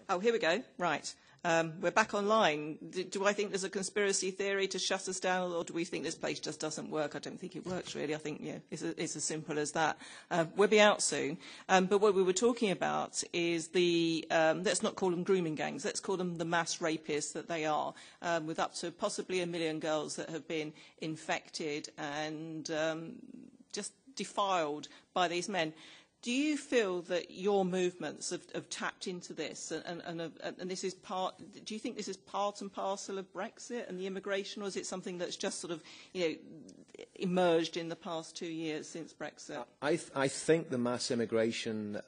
Oh, here we go. Right. We're back online. Do I think there's a conspiracy theory to shut us down, or do we think this place just doesn't work? I don't think it works, really. I think it's as simple as that. We'll be out soon. But what we were talking about is the, let's not call them grooming gangs, let's call them the mass rapists that they are, with up to possibly 1 million girls that have been infected and just defiled by these men. Do you feel that your movements have tapped into this, and this is part? Do you think this is part and parcel of Brexit and the immigration, or is it something that's just sort of, emerged in the past 2 years since Brexit? I think the mass immigration,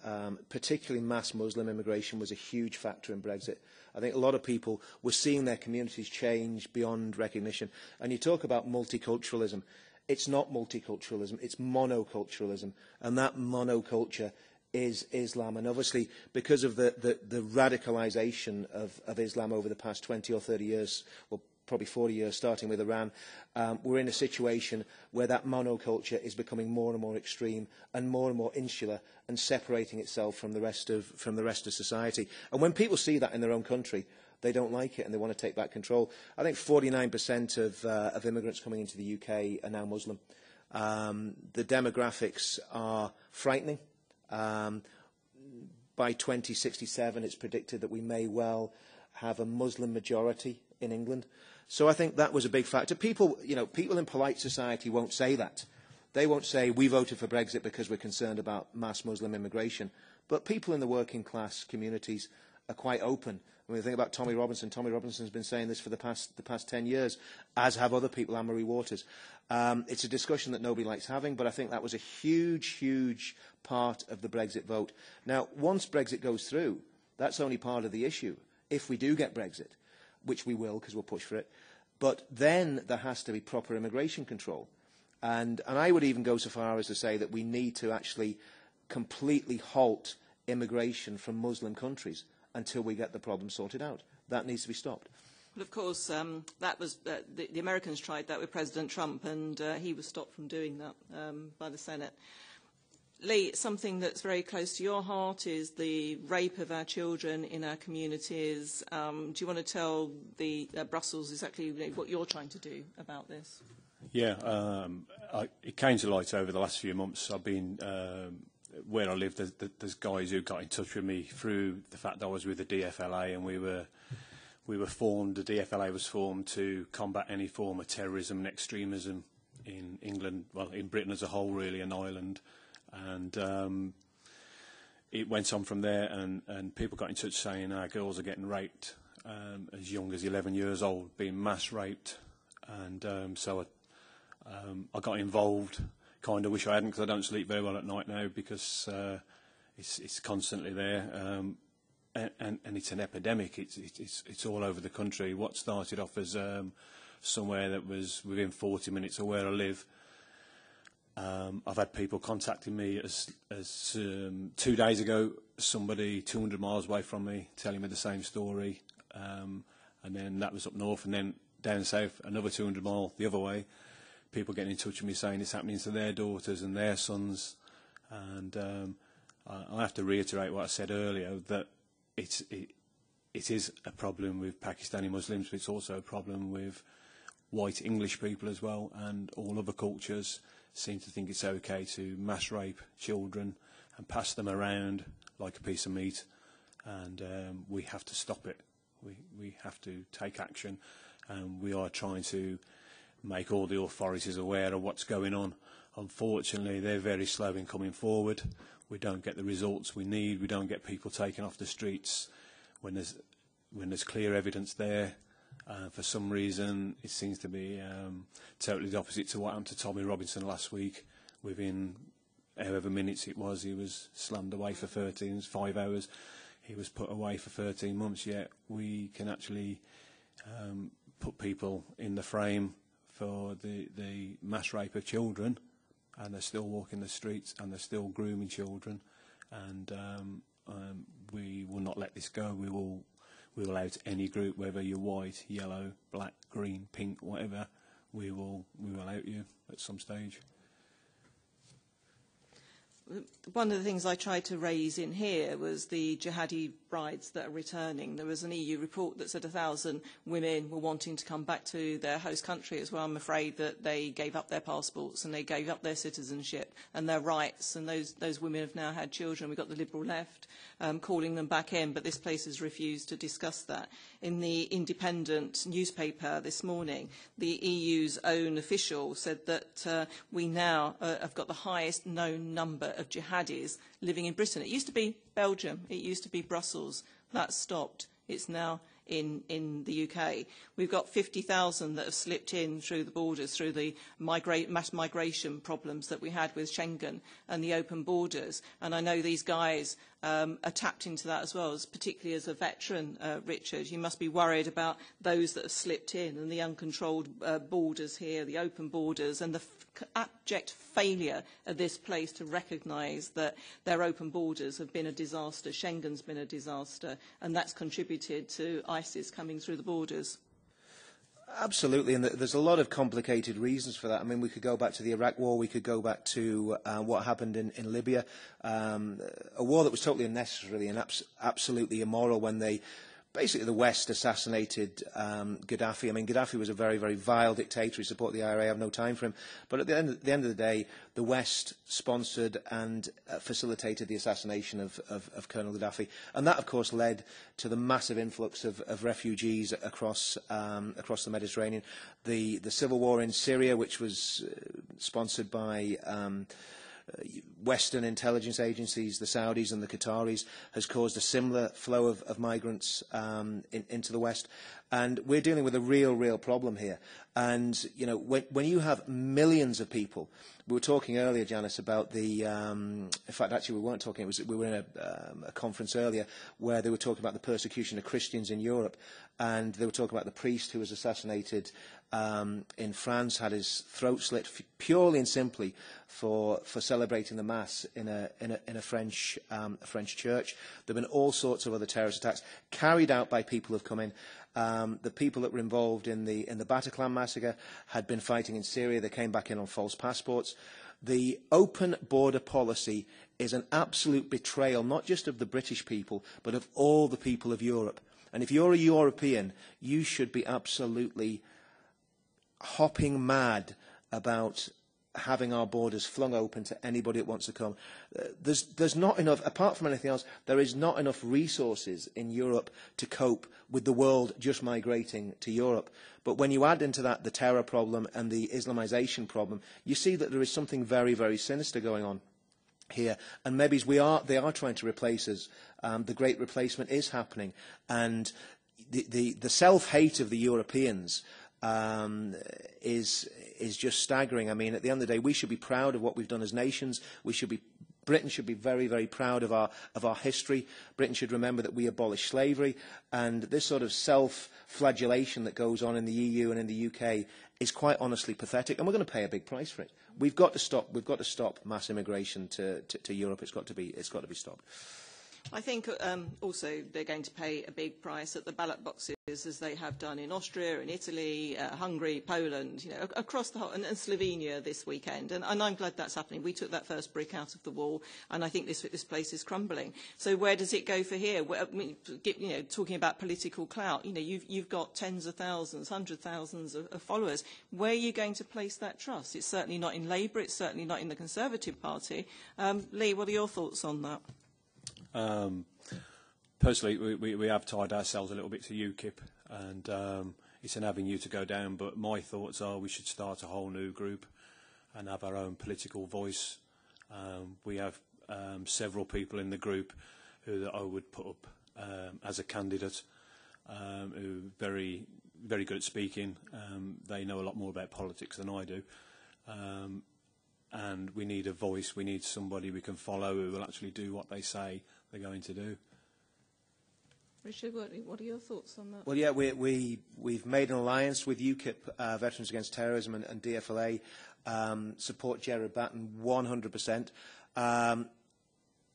particularly mass Muslim immigration, was a huge factor in Brexit. I think a lot of people were seeing their communities change beyond recognition. And you talk about multiculturalism. It's not multiculturalism, it's monoculturalism, and that monoculture is Islam. And obviously, because of the radicalisation of Islam over the past 20 or 30 years, well, probably 40 years, starting with Iran, we're in a situation where that monoculture is becoming more and more extreme and more insular and separating itself from the rest of society. And when people see that in their own country, they don't like it and they want to take back control. I think 49% of immigrants coming into the UK are now Muslim. The demographics are frightening. By 2067, it's predicted that we may well have a Muslim majority in England. So I think that was a big factor. People in polite society won't say that. They won't say, we voted for Brexit because we're concerned about mass Muslim immigration. But people in the working class communities are quite open. When we think about Tommy Robinson's been saying this for the past 10 years, as have other people, Anne-Marie Waters. It's a discussion that nobody likes having, but I think that was a huge part of the Brexit vote. Now, once Brexit goes through, that's only part of the issue. If we do get Brexit, which we will because we'll push for it, but then there has to be proper immigration control. And I would even go so far as to say that we need to actually completely halt immigration from Muslim countries until we get the problem sorted out. That needs to be stopped. Well, of course, that was the Americans tried that with President Trump, and he was stopped from doing that by the Senate. Lee, something that's very close to your heart is the rape of our children in our communities. Do you want to tell the Brussels exactly what you're trying to do about this? Yeah, it came to light over the last few months. I've been where I live. There's guys who got in touch with me through the fact that I was with the DFLA, and we were formed. The DFLA was formed to combat any form of terrorism and extremism in England, well, in Britain as a whole, really, and Ireland. And it went on from there, and people got in touch saying our girls are getting raped as young as 11 years old, being mass raped. And so I got involved. Kind of wish I hadn't, because I don't sleep very well at night now, because it's constantly there. And it's an epidemic. It's all over the country. What started off as somewhere that was within 40 minutes of where I live, I've had people contacting me as 2 days ago, somebody 200 miles away from me telling me the same story, and then that was up north, and then down south another 200 miles the other way, people getting in touch with me saying it's happening to their daughters and their sons. And I have to reiterate what I said earlier, that it is a problem with Pakistani Muslims, but it's also a problem with white English people as well, and all other cultures seem to think it's okay to mass rape children and pass them around like a piece of meat, and we have to stop it. We have to take action, and we are trying to make all the authorities aware of what's going on. Unfortunately, they're very slow in coming forward. We don't get the results we need. We don't get people taken off the streets when there's clear evidence there. For some reason, it seems to be totally the opposite to what happened to Tommy Robinson last week. Within however minutes it was, he was slammed away for 5 hours. He was put away for 13 months, yet we can actually put people in the frame for the mass rape of children, and they're still walking the streets, and they're still grooming children. And we will not let this go. We will out any group, whether you're white, yellow, black, green, pink, whatever. We will out you at some stage. One of the things I tried to raise in here was the jihadi brides that are returning. There was an EU report that said 1,000 women were wanting to come back to their host country as well. I'm afraid that they gave up their passports and they gave up their citizenship and their rights, and those women have now had children. We've got the Liberal left calling them back in, but this place has refused to discuss that. In the Independent newspaper this morning, the EU's own official said that we now have got the highest known number of jihadis living in Britain. It used to be Belgium, it used to be Brussels. That stopped. It's now in the UK. We've got 50,000 that have slipped in through the borders, through the mass migration problems that we had with Schengen and the open borders. And I know these guys are tapped into that as well, particularly as a veteran, Richard. You must be worried about those that have slipped in and the uncontrolled borders here, the open borders, and the abject failure of this place to recognise that their open borders have been a disaster. Schengen's been a disaster, and that's contributed to ISIS coming through the borders. Absolutely, and there's a lot of complicated reasons for that. I mean, we could go back to the Iraq War, we could go back to what happened in Libya, a war that was totally unnecessary and absolutely immoral when they basically the West assassinated Gaddafi. I mean, Gaddafi was a very, very vile dictator. He supported the IRA. I have no time for him. But at the end of the day, the West sponsored and facilitated the assassination of Colonel Gaddafi. And that, of course, led to the massive influx of refugees across the Mediterranean. The civil war in Syria, which was sponsored by Western intelligence agencies, the Saudis and the Qataris, has caused a similar flow of migrants into the West. And we're dealing with a real problem here. And, you know, when you have millions of people, we were talking earlier, Janice, about the, in fact, actually we weren't talking, we were in a conference earlier where they were talking about the persecution of Christians in Europe. And they were talking about the priest who was assassinated in France, had his throat slit purely and simply for celebrating the Mass in a French church. There have been all sorts of other terrorist attacks carried out by people who have come in. The people that were involved in the Bataclan massacre had been fighting in Syria. They came back in on false passports. The open border policy is an absolute betrayal, not just of the British people, but of all the people of Europe. And if you're a European, you should be absolutely hopping mad about having our borders flung open to anybody that wants to come. There's not enough, apart from anything else, there is not enough resources in Europe to cope with the world just migrating to Europe. But when you add into that the terror problem and the Islamisation problem, you see that there is something very, very sinister going on here. And maybe they are trying to replace us. The great replacement is happening. And the self-hate of the Europeans is just staggering. I mean, at the end of the day, we should be proud of what we've done as nations. Britain should be very, very proud of our history. Britain should remember that we abolished slavery, and this sort of self-flagellation that goes on in the EU and in the UK is quite honestly pathetic, and we're going to pay a big price for it. We've got to stop mass immigration to Europe. It's got to be stopped. I think also they're going to pay a big price at the ballot boxes, as they have done in Austria, in Italy, Hungary, Poland, you know, across the whole, and Slovenia this weekend. And I'm glad that's happening. We took that first brick out of the wall, and I think this place is crumbling. So where does it go for here? I mean, you know, talking about political clout, you know, you've got tens of thousands, hundreds of thousands of followers. Where are you going to place that trust? It's certainly not in Labour. It's certainly not in the Conservative Party. Lee, what are your thoughts on that? Personally, we have tied ourselves a little bit to UKIP, and it's an avenue to go down, but my thoughts are we should start a whole new group and have our own political voice. We have several people in the group who I would put up as a candidate, who are very, very good at speaking. They know a lot more about politics than I do. And we need a voice, we need somebody we can follow who will actually do what they say they're going to do. Richard, what are your thoughts on that? Well, yeah, we've made an alliance with UKIP, Veterans Against Terrorism, and DFLA, support Gerard Batten 100%.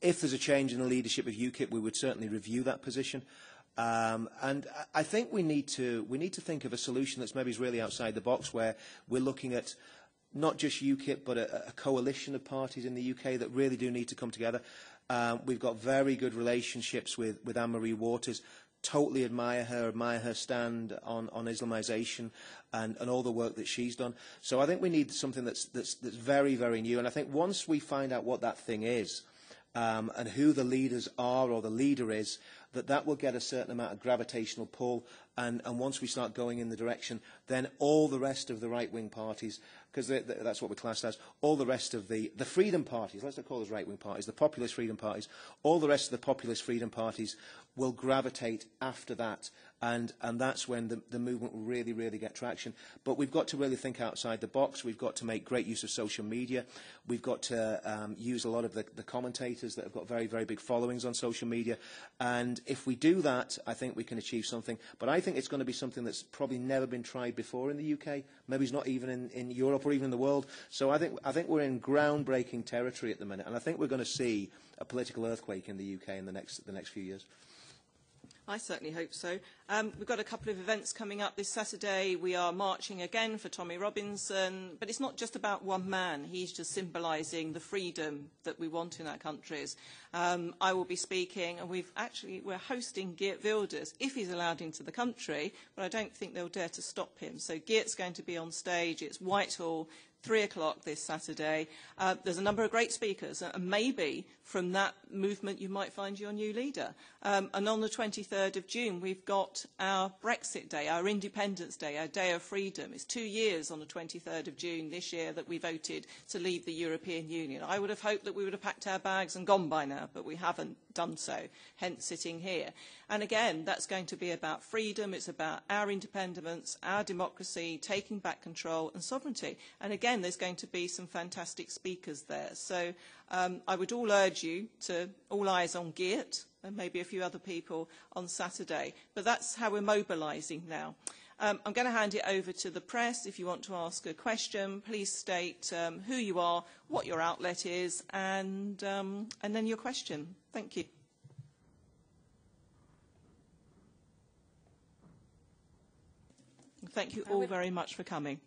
If there's a change in the leadership of UKIP, we would certainly review that position. And I think we need to think of a solution that's maybe really outside the box, where we're looking at not just UKIP, but a coalition of parties in the UK that really do need to come together. We've got very good relationships with Anne-Marie Waters. Totally admire her stand on Islamisation and all the work that she's done. So I think we need something that's very, very new. And I think once we find out what that thing is, and who the leaders are or the leader is, that will get a certain amount of gravitational pull. And once we start going in the direction, then all the rest of the right-wing parties, because that's what we're classed as, all the rest of the freedom parties, let's not call those right-wing parties, the populist freedom parties, all the rest of the populist freedom parties will gravitate after that. And that's when the movement will really, really get traction. But we've got to really think outside the box. We've got to make great use of social media. We've got to use a lot of the commentators that have got very, very big followings on social media. And if we do that, I think we can achieve something. But I think it's going to be something that's probably never been tried before in the UK. Maybe it's not even in Europe or even in the world. So I think we're in groundbreaking territory at the minute. And I think we're going to see a political earthquake in the UK in the next few years. I certainly hope so. We've got a couple of events coming up this Saturday. We are marching again for Tommy Robinson, but it's not just about one man. He's just symbolising the freedom that we want in our countries. I will be speaking, and we're hosting Geert Wilders, if he's allowed into the country, but I don't think they'll dare to stop him. So Geert's going to be on stage. It's Whitehall, 3 o'clock this Saturday. There's a number of great speakers, and maybe from that movement you might find your new leader. And on the 23rd of June, we've got our Brexit Day, our Independence Day, our Day of Freedom. It's 2 years on the 23rd of June this year that we voted to leave the European Union. I would have hoped that we would have packed our bags and gone by now, but we haven't done so, hence sitting here. And again, that's going to be about freedom. It's about our independence, our democracy, taking back control and sovereignty. And again, there's going to be some fantastic speakers there. So I would all urge you to all eyes on Geert and maybe a few other people on Saturday. But that's how we're mobilising now. I'm going to hand it over to the press. If you want to ask a question, please state who you are, what your outlet is, and then your question. Thank you. Thank you all very much for coming.